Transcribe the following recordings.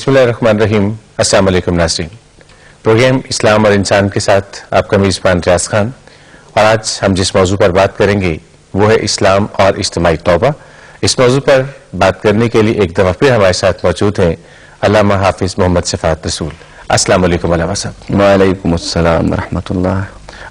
بسم اللہ الرحمن الرحیم. السلام علیکم ناظرین. پروگرام اسلام اور انسان کے ساتھ آپ کا میزبان ریاض خان، اور آج ہم جس موضوع پر بات کریں گے وہ ہے اسلام اور اجتماعی توبہ. اس موضوع پر بات کرنے کے لیے ایک دفعہ پھر ہمارے ساتھ موجود ہیں علامہ حافظ محمد صفات رسول. السلام علیکم علامہ صاحب. وعلیکم السلام ورحمۃ اللہ.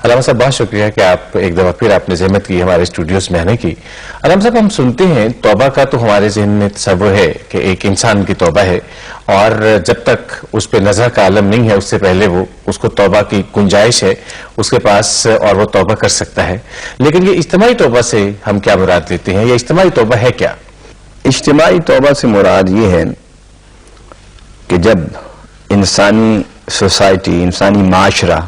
علامہ صاحب بہت شکریہ کہ آپ ایک دفعہ پھر آپ نے زحمت کی ہمارے اسٹوڈیوز میں آنے کی. علامہ صاحب ہم سنتے ہیں توبہ کا تو ہمارے ذہن میں تصور ہے کہ ایک انسان کی توبہ ہے، اور جب تک اس پہ نظر کا عالم نہیں ہے اس سے پہلے وہ اس کو توبہ کی گنجائش ہے اس کے پاس اور وہ توبہ کر سکتا ہے. لیکن یہ اجتماعی توبہ سے ہم کیا مراد لیتے ہیں؟ یہ اجتماعی توبہ ہے کیا؟ اجتماعی توبہ سے مراد یہ ہے کہ جب انسانی سوسائٹی، انسانی معاشرہ،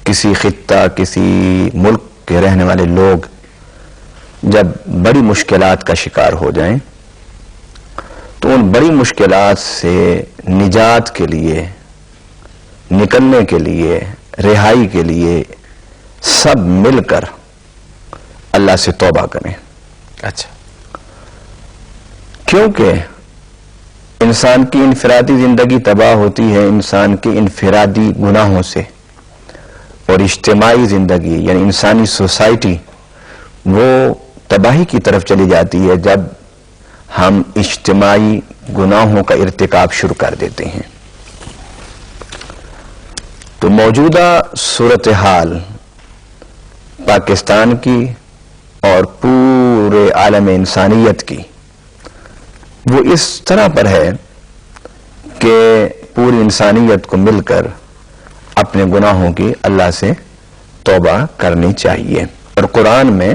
کسی خطہ، کسی ملک کے رہنے والے لوگ جب بڑی مشکلات کا شکار ہو جائیں تو ان بڑی مشکلات سے نجات کے لیے، نکلنے کے لیے، رہائی کے لیے سب مل کر اللہ سے توبہ کریں. اچھا. کیونکہ انسان کی انفرادی زندگی تباہ ہوتی ہے انسان کے انفرادی گناہوں سے، اور اجتماعی زندگی یعنی انسانی سوسائٹی وہ تباہی کی طرف چلی جاتی ہے جب ہم اجتماعی گناہوں کا ارتکاب شروع کر دیتے ہیں. تو موجودہ صورتحال پاکستان کی اور پورے عالم انسانیت کی وہ اس طرح پر ہے کہ پوری انسانیت کو مل کر اپنے گناہوں کی اللہ سے توبہ کرنی چاہیے. اور قرآن میں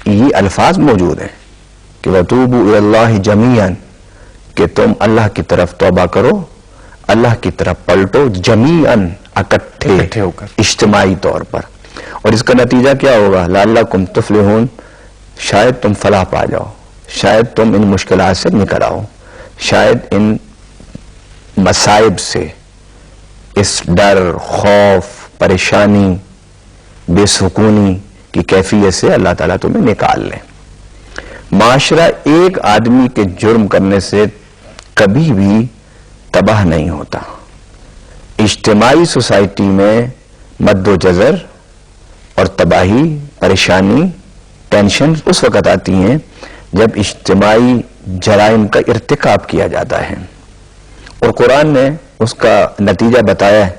یہ الفاظ موجود ہیں کہ وَتُوبُوا إِلَى اللَّهِ جَمِيعًا، کہ تم اللہ کی طرف توبہ کرو، اللہ کی طرف پلٹو، جمیعاً اکٹھے ہو کر، اجتماعی طور پر. اور اس کا نتیجہ کیا ہوگا؟ لعلکم تفلحون، شاید تم فلاح پا جاؤ، شاید تم ان مشکلات سے نکل آؤ، شاید ان مصائب سے، اس ڈر، خوف، پریشانی، بے سکونی کی کیفیت سے اللہ تعالیٰ تمہیں نکال لے. معاشرہ ایک آدمی کے جرم کرنے سے کبھی بھی تباہ نہیں ہوتا. اجتماعی سوسائٹی میں مد و جزر اور تباہی، پریشانی، ٹینشن اس وقت آتی ہیں جب اجتماعی جرائم کا ارتکاب کیا جاتا ہے. اور قرآن نے اس کا نتیجہ بتایا ہے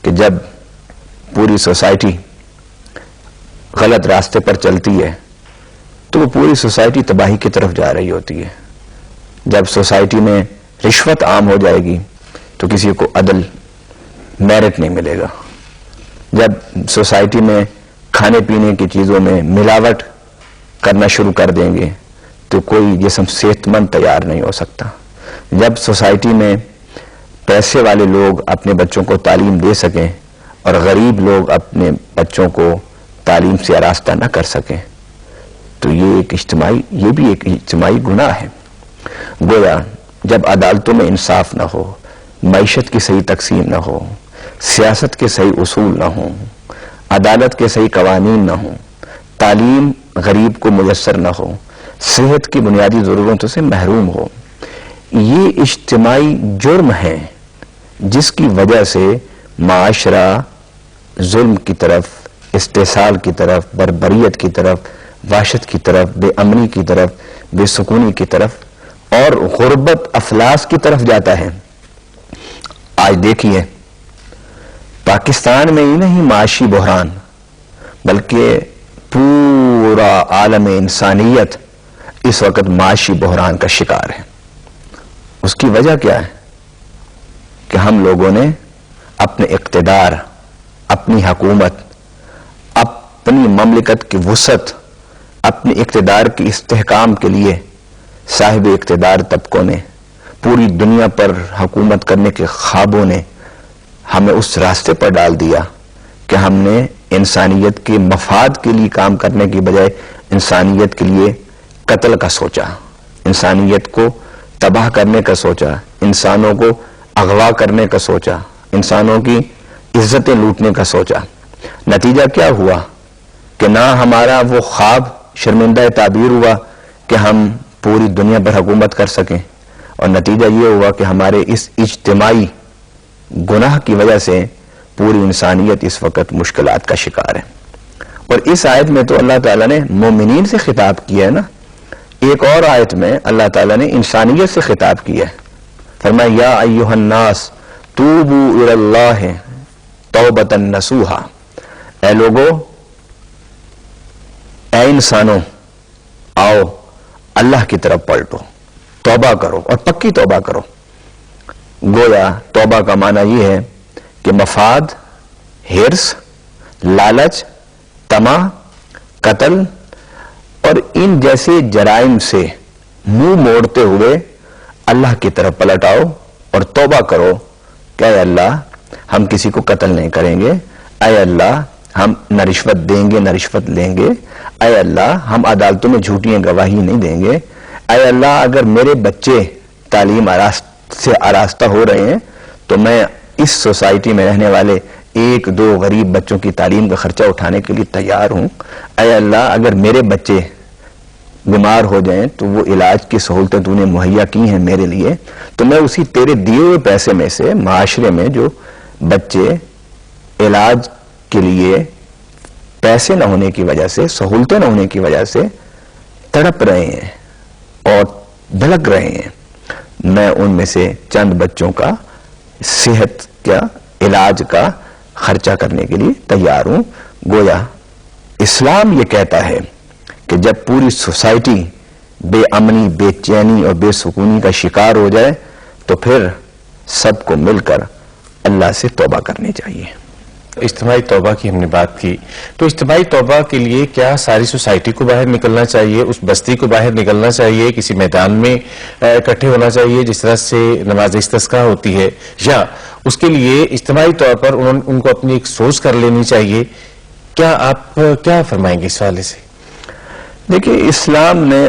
کہ جب پوری سوسائٹی غلط راستے پر چلتی ہے تو وہ پوری سوسائٹی تباہی کی طرف جا رہی ہوتی ہے. جب سوسائٹی میں رشوت عام ہو جائے گی تو کسی کو عدل، میرٹ نہیں ملے گا. جب سوسائٹی میں کھانے پینے کی چیزوں میں ملاوٹ کرنا شروع کر دیں گے تو کوئی جسم صحت مند تیار نہیں ہو سکتا. جب سوسائٹی میں پیسے والے لوگ اپنے بچوں کو تعلیم دے سکیں اور غریب لوگ اپنے بچوں کو تعلیم سے آراستہ نہ کر سکیں تو یہ بھی ایک اجتماعی گناہ ہے. گویا جب عدالتوں میں انصاف نہ ہو، معیشت کی صحیح تقسیم نہ ہو، سیاست کے صحیح اصول نہ ہوں، عدالت کے صحیح قوانین نہ ہوں، تعلیم غریب کو میسر نہ ہو، صحت کی بنیادی ضرورتوں سے محروم ہو، یہ اجتماعی جرم ہے جس کی وجہ سے معاشرہ ظلم کی طرف، استحصال کی طرف، بربریت کی طرف، وحشت کی طرف، بے امنی کی طرف، بے سکونی کی طرف اور غربت افلاس کی طرف جاتا ہے. آج دیکھیے پاکستان میں ہی نہیں معاشی بحران بلکہ پورا عالم انسانیت اس وقت معاشی بحران کا شکار ہے. اس کی وجہ کیا ہے؟ کہ ہم لوگوں نے اپنے اقتدار، اپنی حکومت، اپنی مملکت کی وسعت، اپنے اقتدار کے استحکام کے لیے صاحب اقتدار طبقوں نے، پوری دنیا پر حکومت کرنے کے خوابوں نے ہمیں اس راستے پر ڈال دیا کہ ہم نے انسانیت کے مفاد کے لیے کام کرنے کی بجائے انسانیت کے لیے قتل کا سوچا، انسانیت کو تباہ کرنے کا سوچا، انسانوں کو اغوا کرنے کا سوچا، انسانوں کی عزتیں لوٹنے کا سوچا. نتیجہ کیا ہوا کہ نہ ہمارا وہ خواب شرمندہ تعبیر ہوا کہ ہم پوری دنیا پر حکومت کر سکیں، اور نتیجہ یہ ہوا کہ ہمارے اس اجتماعی گناہ کی وجہ سے پوری انسانیت اس وقت مشکلات کا شکار ہے. اور اس آیت میں تو اللہ تعالیٰ نے مومنین سے خطاب کیا ہے نا. ایک اور آیت میں اللہ تعالیٰ نے انسانیت سے خطاب کیا ہے. فرمایا یا ایھا الناس توبوا الی اللہ توبۃ نصوحا. اے لوگو، اے انسانوں، آؤ اللہ کی طرف پلٹو، توبہ کرو اور پکی توبہ کرو. گویا توبہ کا معنی یہ ہے کہ مفاد، ہرس، لالچ، طمع، قتل اور ان جیسے جرائم سے منہ موڑتے ہوئے اللہ کی طرف پلٹ آؤ اور توبہ کرو کہ اے اللہ ہم کسی کو قتل نہیں کریں گے، اے اللہ ہم نہ رشوت دیں گے نہ رشوت لیں گے، اے اللہ ہم عدالتوں میں جھوٹیاں گواہی نہیں دیں گے، اے اللہ اگر میرے بچے تعلیم سے آراستہ ہو رہے ہیں تو میں اس سوسائٹی میں رہنے والے 1-2 غریب بچوں کی تعلیم کا خرچہ اٹھانے کے لیے تیار ہوں. اے اللہ اگر میرے بچے بیمار ہو جائیں تو وہ علاج کی سہولتیں تو نے مہیا کی ہیں میرے لیے، تو میں اسی تیرے دیے ہوئے پیسے میں سے معاشرے میں جو بچے علاج کے لیے پیسے نہ ہونے کی وجہ سے، سہولتیں نہ ہونے کی وجہ سے تڑپ رہے ہیں اور دھڑک رہے ہیں، میں ان میں سے چند بچوں کا صحت کا علاج کا خرچہ کرنے کے لیے تیار ہوں. گویا اسلام یہ کہتا ہے کہ جب پوری سوسائٹی بے امنی، بے چینی اور بے سکونی کا شکار ہو جائے تو پھر سب کو مل کر اللہ سے توبہ کرنی چاہیے. اجتماعی توبہ کی ہم نے بات کی، تو اجتماعی توبہ کے لیے کیا ساری سوسائٹی کو باہر نکلنا چاہیے، اس بستی کو باہر نکلنا چاہیے، کسی میدان میں اکٹھے ہونا چاہیے جس طرح سے نماز استسقاء ہوتی ہے، یا اس کے لیے اجتماعی طور پر ان کو اپنی ایک سوچ کر لینی چاہیے؟ کیا آپ کیا فرمائیں گے اس حوالے سے؟ دیکھیے اسلام نے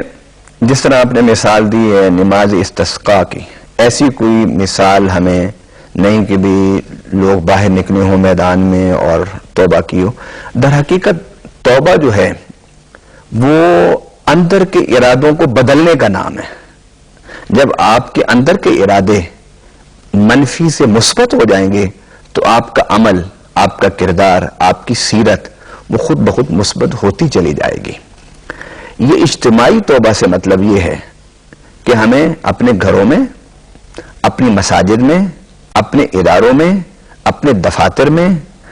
جس طرح آپ نے مثال دی ہے نماز استسقاء کی، ایسی کوئی مثال ہمیں نہیں کہ بھی لوگ باہر نکلے ہوں میدان میں اور توبہ کی ہو. در حقیقت توبہ جو ہے وہ اندر کے ارادوں کو بدلنے کا نام ہے. جب آپ کے اندر کے ارادے منفی سے مثبت ہو جائیں گے تو آپ کا عمل، آپ کا کردار، آپ کی سیرت وہ خود بخود مثبت ہوتی چلی جائے گی. یہ اجتماعی توبہ سے مطلب یہ ہے کہ ہمیں اپنے گھروں میں، اپنی مساجد میں، اپنے اداروں میں، اپنے دفاتر میں،